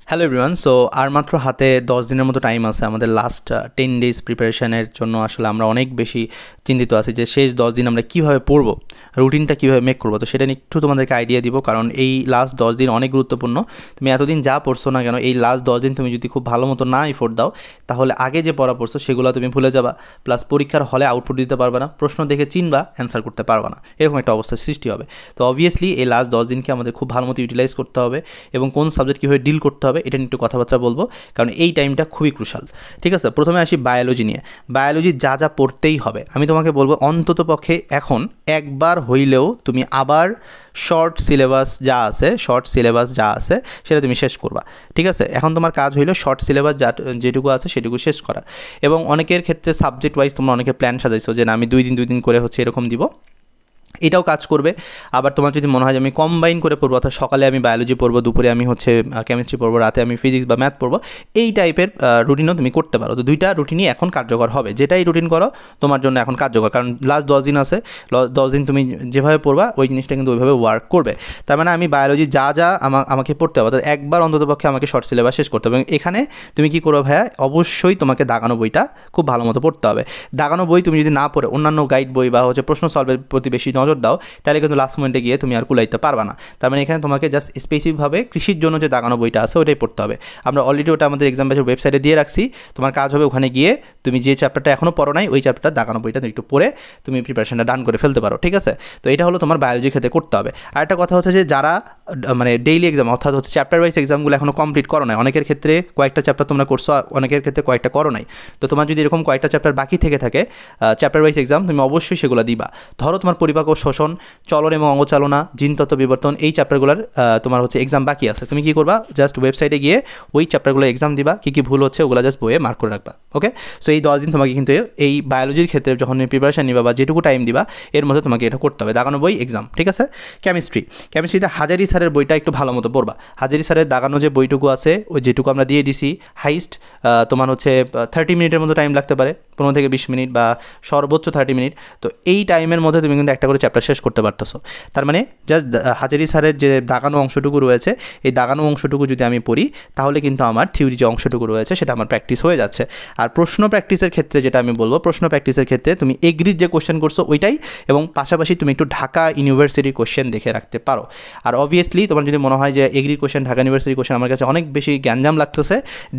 Hello everyone. So আর মাত্র হাতে 10 দিনের মতো টাইম আছে আমাদের লাস্ট 10 ডেজ প্রিপারেশনের জন্য। আসলে আমরা অনেক বেশি চিন্তিত আছি যে শেষ 10 দিন আমরা কীভাবে পড়বো, রুটিনটা কীভাবে মেক করবো। তো সেটা নিয়ে একটু তোমাদেরকে আইডিয়া দিব, কারণ এই লাস্ট 10 দিন অনেক গুরুত্বপূর্ণ। তুমি এতদিন যা পড়ছো না কেন, এই লাস্ট 10 দিন তুমি যদি খুব ভালো মতো না এফোর্ট দাও, তাহলে আগে যে পড়া পড়ছো সেগুলো তুমি ভুলে যাবা, প্লাস পরীক্ষার হলে আউটপুট দিতে পারবে না, প্রশ্ন দেখে চিনবা, অ্যান্সার করতে পারবে না, এরকম একটা অবস্থার সৃষ্টি হবে। তো অবভিয়াসলি এই লাস্ট 10 দিনকে আমাদের খুব ভালো মতো ইউটিলাইজ করতে হবে এবং কোন সাবজেক্ট কীভাবে ডিল করতে হবে এটা নিয়ে একটু কথাবার্তা বলবো, কারণ এই টাইমটা খুবই ক্রুশাল। ঠিক আছে, প্রথমে আসি বায়োলজি নিয়ে। বায়োলজি যা যা পড়তেই হবে আমি তোমাকে বলবো, অন্তত পক্ষে এখন একবার হইলেও তুমি আবার শর্ট সিলেবাস যা আছে সেটা তুমি শেষ করবা। ঠিক আছে, এখন তোমার কাজ হইলো শর্ট সিলেবাস যেটুকু আছে সেটুকু শেষ করার। এবং অনেকের ক্ষেত্রে সাবজেক্ট ওয়াইজ তোমরা অনেকে প্ল্যান সাজাইছো যে না আমি 2 দিন করে হচ্ছে এরকম দিব, এটাও কাজ করবে। আবার তোমার যদি মনে হয় যে আমি কম্বাইন করে পড়বো, অর্থাৎ সকালে আমি বায়োলজি পড়বো, দুপুরে আমি হচ্ছে কেমিস্ট্রি পড়বো, রাতে আমি ফিজিক্স বা ম্যাথ পড়বো, এই টাইপের রুটিনও তুমি করতে পারো। তো দুইটা রুটিনই এখন কার্যকর হবে, যেটাই রুটিন করো তোমার জন্য এখন কার্যকর, কারণ লাস্ট 10 দিন আছে। 10 দিন তুমি যেভাবে পড়বা ওই জিনিসটা কিন্তু ওইভাবে ওয়ার্ক করবে। তার মানে আমি বায়োলজি যা যা আমাকে পড়তে হবে, অর্থাৎ একবার অন্ততপক্ষে আমাকে শর্ট সিলেবাস শেষ করতে হবে। এবং এখানে তুমি কী করো ভাইয়া, অবশ্যই তোমাকে দাগানো বইটা খুব ভালো মতো পড়তে হবে। দাগানো বই তুমি যদি না পড়ে অন্যান্য গাইড বই বা হচ্ছে প্রশ্ন সলভের প্রতি বেশি নজর দাও, তাহলে কিন্তু লাস্ট মোমেন্টে গিয়ে তুমি আর কুলাইতে পারবে না। তার মানে এখানে তোমাকে জাস্ট স্পেসিফিকভাবে কৃষির জন্য যে দাগানো বইটা আছে ওটাই পড়তে হবে। আমরা অলরেডি ওটা আমাদের এক্সাম ব্যাচের ওয়েবসাইটে দিয়ে রাখছি। তোমার কাজ হবে ওখানে গিয়ে তুমি যে চ্যাপ্টারটা এখনও পড়ো নাই ওই চ্যাপ্টারটা দাগানো বইটা একটু পড়ে তুমি প্রিপারেশনটা ডান করে ফেলতে পারো। ঠিক আছে, তো এটা হলো তোমার বায়োলজি ক্ষেত্রে করতে হবে। আর একটা কথা হচ্ছে যে যারা মানে ডেইলি এক্সাম অর্থাৎ হচ্ছে চ্যাপ্টার ওয়াইজ এক্সামগুলো এখনও কমপ্লিট করো নাই, অনেকের ক্ষেত্রে কয়েকটা চ্যাপ্টার তোমরা করছো, অনেকের ক্ষেত্রে কয়েকটা করো নাই। তো তোমার যদি এরকম কয়েকটা চ্যাপ্টার বাকি থেকে থাকে চ্যাপ্টার ওয়াইজ এক্সাম, তুমি অবশ্যই সেগুলো দিবা। ধরো তোমার পরিপাক ও শোষণ, চলন এবং অঙ্গচালনা, জিনতত্ত্ব বিবর্তন, এই চ্যাপ্টারগুলোর তোমার হচ্ছে এক্সাম বাকি আছে। তুমি কী করবা, জাস্ট ওয়েবসাইটে গিয়ে ওই চ্যাপ্টারগুলো এক্সাম দিবা, কী ভুল হচ্ছে ওগুলো জাস্ট বইয়ে মার্ক করে রাখবা। ওকে, সো এই 10 দিন তোমাকে কিন্তু এই বায়োলজির ক্ষেত্রে যখন তুমি প্রিপারেশন নিবা বা যেটুকু টাইম দিবা এর মধ্যে তোমাকে এটা করতে হবে, দাগানো বই এক্সাম। ঠিক আছে, কেমিস্ট্রিতে হাজারি স্যারের বইটা একটু ভালো মতো পড়বা। হাজারি স্যারের দাগানো যে বইটুকু আছে ওই যেটুকু আমরা দিয়ে দিছি, হাইস্ট তোমার হচ্ছে 30 মিনিটের মতো টাইম লাগতে পারে, 15 থেকে 20 মিনিট বা সর্বোচ্চ 30 মিনিট। তো এই টাইমের মধ্যে তুমি কিন্তু একটা করে চ্যাপ্টার শেষ করতে পারতেছো। তার মানে জাস্ট হাজারি স্যারের যে দাগানো অংশটুকু রয়েছে, এই দাগানো অংশটুকু যদি আমি পড়ি তাহলে কিন্তু আমার থিওরি যে অংশটুকু রয়েছে সেটা আমার প্র্যাকটিস হয়ে যাচ্ছে। আর প্রশ্ন প্র্যাকটিসের ক্ষেত্রে যেটা আমি বলবো, প্রশ্ন প্র্যাকটিসের ক্ষেত্রে তুমি এগ্রির যে কোশ্চেন করছো ওইটাই, এবং পাশাপাশি তুমি একটু ঢাকা ইউনিভার্সিটির কোশ্চেন দেখে রাখতে পারো। আর অবভিয়াসলি তোমার যদি মনে হয় যে এগ্রির কোশ্চেন, ঢাকা ইউনিভার্সিটির কোশ্চেন আমার কাছে অনেক বেশি গ্যাঞ্জাম লাগতেছে,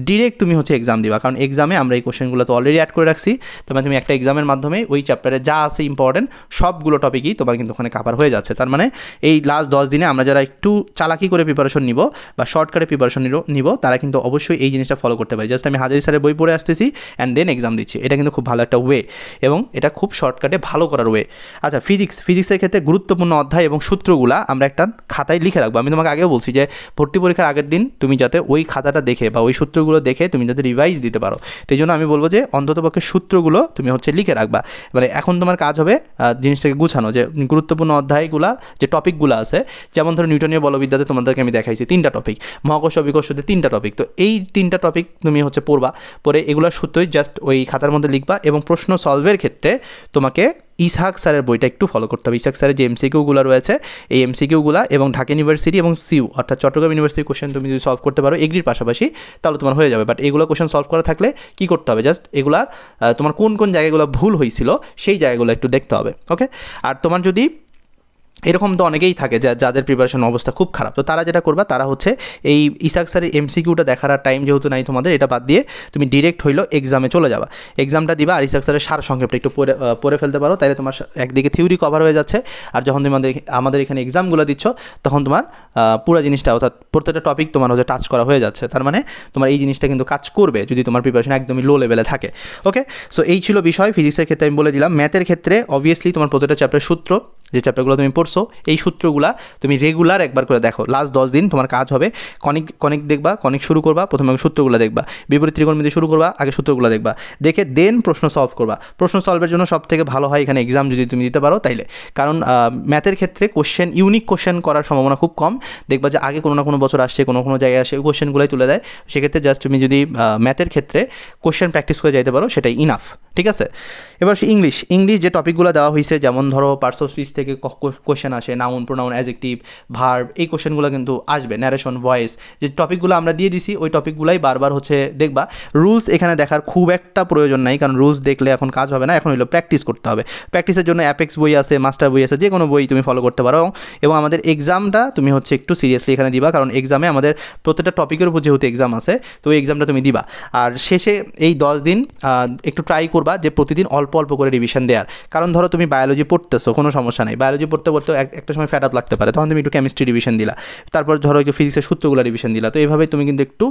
ডিরেক্ট তুমি হচ্ছে এক্সাম দিবা, কারণ এক্সামে আমরা এই কোশ্চেনগুলো তো অলরেডি অ্যাড করে রাখছি। তার তুমি একটা এক্সামের মাধ্যমে ওই চ্যাপ্টারে যা আছে ইম্পর্টেন্ট সবগুলো টপিকই তোমার কিন্তু ওখানে কাভার হয়ে যাচ্ছে। তার মানে এই লাস্ট 10 দিনে আমরা যারা একটু চালাকি করে প্রিপারেশন নিব বা শর্টকাটে প্রিপারেশন নিব তারা কিন্তু অবশ্যই এই জিনিসটা ফলো করতে পারে। জাস্ট আমি হাজারি স্যারের বই পড়ে আসতেছি অ্যান্ড দেন এক্সাম দিচ্ছি, এটা কিন্তু খুব ভালো একটা ওয়ে এবং এটা খুব শর্টকাটে ভালো করার ওয়ে। আচ্ছা, ফিজিক্সের ক্ষেত্রে গুরুত্বপূর্ণ অধ্যায় এবং সূত্রগুলা আমরা একটা খাতায় লিখে রাখবো। আমি তোমাকে আগেও বলছি যে ভর্তি পরীক্ষার আগের দিন তুমি যাতে ওই খাতাটা দেখে বা ওই সূত্রগুলো দেখে তুমি যাতে রিভাইজ দিতে পারো, সেই জন্য আমি বলবো যে অন্ততপক্ষে সূত্রগুলো তুমি হচ্ছে লিখে রাখবা। মানে এখন তোমার কাজ হবে জিনিসটাকে গুছানো, যে গুরুত্বপূর্ণ অধ্যায়গুলা যে টপিকগুলো আছে, যেমন ধরো নিউটনীয় বলবিদ্যাতে তোমাদেরকে আমি দেখাইছি 3টা টপিক, মহাকর্ষ বিকর্ষতে 3টা টপিক। তো এই 3টা টপিক তুমি হচ্ছে পড়বা, পরে এগুলোর সূত্রই জাস্ট ওই খাতার মধ্যে লিখবা। এবং প্রশ্ন সলভের ক্ষেত্রে তোমাকে ইসহাক স্যারের বইটা একটু ফলো করতে হবে। ইসহাক স্যারের যে এমসিকিউগুলো রয়েছে এই এমসিকিউগুলো এবং ঢাকা ইউনিভার্সিটি এবং সিইউ অর্থাৎ চট্টগ্রাম ইউনিভার্সিটির কোশ্চেন তুমি যদি সলভ করতে পারো এগ্রির পাশাপাশি, তাহলে তোমার হয়ে যাবে। বাট এগুলো কোশ্চেন সলভ করা থাকলে কী করতে হবে, জাস্ট এগুলার তোমার কোন কোন জায়গাগুলো ভুল হয়েছিল সেই জায়গাগুলো একটু দেখতে হবে। ওকে, আর তোমার যদি এরকম তো অনেকেই থাকে যাদের প্রিপারেশন অবস্থা খুব খারাপ, তো তারা যেটা করবা তারা হচ্ছে এই ইসহাক স্যারের এমসিকিউটা দেখার আর টাইম যেহেতু নাই তোমাদের, এটা বাদ দিয়ে তুমি ডিরেক্ট হইলো এক্সামে চলে যাবা, এক্সামটা দিবা আর ইসহাক স্যারের সার সংক্ষেপটা একটু পড়ে ফেলতে পারো, তাহলে তোমার একদিকে থিওরি কভার হয়ে যাচ্ছে, আর যখন তুমি আমাদের এখানে এক্সামগুলো দিচ্ছ তখন তোমার পুরো জিনিসটা অর্থাৎ প্রত্যেকটা টপিক তোমার হচ্ছে টাচ করা হয়ে যাচ্ছে। তার মানে তোমার এই জিনিসটা কিন্তু কাজ করবে যদি তোমার প্রিপারেশন একদমই লো লেভেলে থাকে। ওকে, সো এই ছিল বিষয়। ফিজিক্সের ক্ষেত্রে আমি বলে দিলাম। ম্যাথের ক্ষেত্রে অবভিয়াসলি তোমার প্রত্যেকটা চ্যাপ্টারের সূত্র, যে চ্যাপ্টারগুলো তুমি পড়ছো এই সূত্রগুলা তুমি রেগুলার একবার করে দেখো। লাস্ট 10 দিন তোমার কাজ হবে কনিক দেখবা, কনিক শুরু করবা, প্রথমে সূত্রগুলো দেখবা, বিপরীত ত্রিকোণমিতি শুরু করবা, আগে সূত্রগুলো দেখবা, দেখে দেন প্রশ্ন সলভ করবা। প্রশ্ন সলভের জন্য সবথেকে ভালো হয় এখানে এক্সাম যদি তুমি দিতে পারো তাইলে, কারণ ম্যাথের ক্ষেত্রে ইউনিক কোশ্চেন করার সম্ভাবনা খুব কম। দেখবা যে আগে কোনো না কোনো বছর আসছে, কোনো জায়গায় আসে, ওই কোশ্চেনগুলোই তুলে দেয়। সেক্ষেত্রে জাস্ট তুমি যদি ম্যাথের ক্ষেত্রে কোশ্চেন প্র্যাকটিস করে যাইতে পারো সেটাই ইনাফ। ঠিক আছে, এবার ইংলিশ যে টপিকগুলো দেওয়া হয়েছে, যেমন ধরো পার্টস অফ স্পিচ থেকে কোশ্চেন আসে, নাউন, প্রোনাউন, অ্যাডজেক্টিভ, ভার্ব, এই কোশ্চেনগুলো কিন্তু আসবে। ন্যারেশন, ভয়েস, যে টপিকগুলো আমরা দিয়ে দিছি ওই টপিকগুলাই বারবার হচ্ছে দেখবা। রুলস এখানে দেখার খুব একটা প্রয়োজন নাই, কারণ রুলস দেখলে এখন কাজ হবে না, এখন হলো প্র্যাকটিস করতে হবে। প্র্যাকটিসের জন্য অ্যাপেক্স বই আছে, মাস্টার বই আছে, যে কোনো বই তুমি ফলো করতে পারো। এবং আমাদের এক্সামটা তুমি হচ্ছে একটু সিরিয়াসলি এখানে দিবা, কারণ এক্সামে আমাদের প্রত্যেকটা টপিকের উপর যেহেতু এক্সাম আছে, তো এই এক্সামটা তুমি দিবা। আর শেষে এই 10 দিন একটু ট্রাই করবা যে প্রতিদিন অল্প অল্প করে রিভিশন দেওয়ার। কারণ ধরো তুমি বায়োলজি পড়তেছো, কোনো সমস্যা নেই, বায়োলজি পড়তে পড়তে একটা সময় ফ্যাট আপ লাগতে পারে, তখন তুমি একটু কেমিস্ট্রি রিভিশন দিলা, তারপর ধরো একটু ফিজিক্সের সূত্রগুলো রিভিশন দিলা। তো এইভাবে তুমি কিন্তু একটু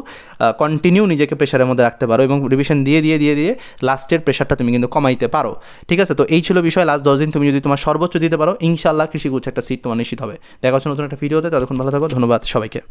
কন্টিনিউ নিজেকে প্রেশারের মধ্যে রাখতে পারো, এবং রিভিশন দিয়ে দিয়ে দিয়ে দিয়ে লাস্টের প্রেশারটা তুমি কিন্তু কমাইতে পারো। ঠিক আছে, তো এই ছিল বিষয়। লাস্ট 10 দিন তুমি যদি তোমার সর্বোচ্চ দিতে পারো, ইনশাআল্লাহ কৃষিগুচ্ছ একটা সিট তোমার নিশ্চিত হবে। দেখা হচ্ছে নতুন একটা ভিডিওতে, ততক্ষণ ভালো থাকো, ধন্যবাদ সবাইকে।